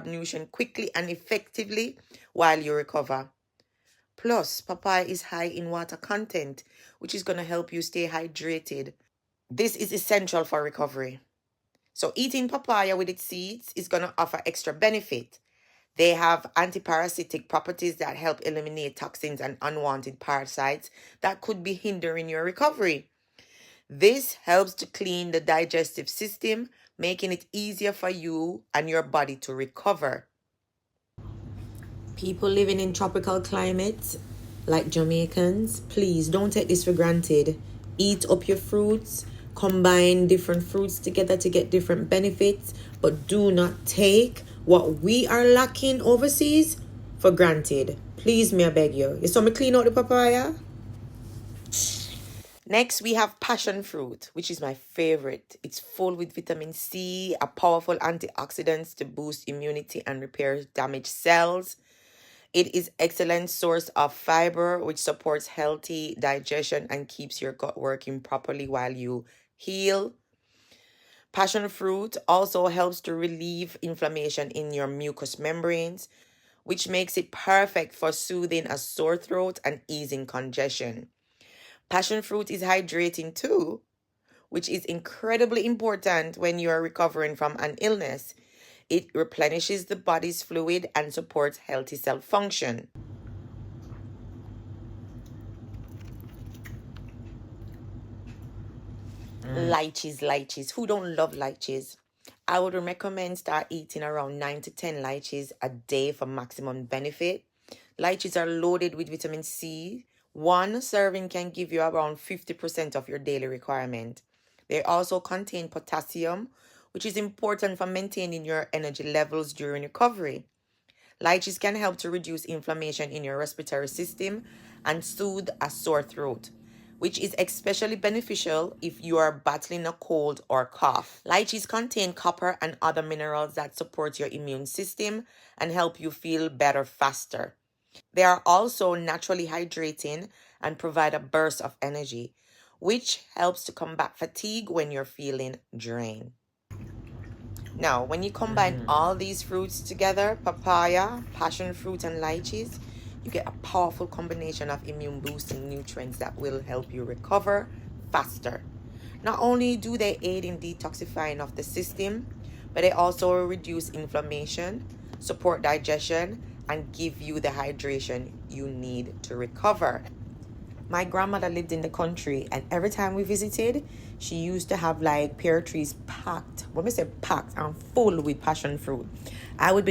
nutrition quickly and effectively while you recover. Plus, papaya is high in water content, which is going to help you stay hydrated. This is essential for recovery. So eating papaya with its seeds is going to offer extra benefit. They have antiparasitic properties that help eliminate toxins and unwanted parasites that could be hindering your recovery. This helps to clean the digestive system, making it easier for you and your body to recover. People living in tropical climates like Jamaicans, please don't take this for granted. Eat up your fruits, combine different fruits together to get different benefits, but do not take what we are lacking overseas for granted. Please, may I beg you. You saw me clean out the papaya? Next, we have passion fruit, which is my favorite. It's full with vitamin C, a powerful antioxidant to boost immunity and repair damaged cells. It is excellent source of fiber, which supports healthy digestion and keeps your gut working properly while you heal. Passion fruit also helps to relieve inflammation in your mucous membranes, which makes it perfect for soothing a sore throat and easing congestion. Passion fruit is hydrating too, which is incredibly important when you are recovering from an illness. It replenishes the body's fluid and supports healthy cell function. Lychees. Who don't love lychees? I would recommend start eating around 9 to 10 lychees a day for maximum benefit. Lychees are loaded with vitamin C. One serving can give you around 50% of your daily requirement. They also contain potassium, which is important for maintaining your energy levels during recovery. Lychees can help to reduce inflammation in your respiratory system and soothe a sore throat, which is especially beneficial if you are battling a cold or cough. Lychees contain copper and other minerals that support your immune system and help you feel better faster. They are also naturally hydrating and provide a burst of energy, which helps to combat fatigue when you're feeling drained. Now, when you combine all these fruits together, papaya, passion fruit, and lychees, you get a powerful combination of immune boosting nutrients that will help you recover faster. Not only do they aid in detoxifying of the system, but they also reduce inflammation, support digestion, and give you the hydration you need to recover. My grandmother lived in the country, and every time we visited, she used to have like pear trees packed, when we say packed, and full with passion fruit. I would be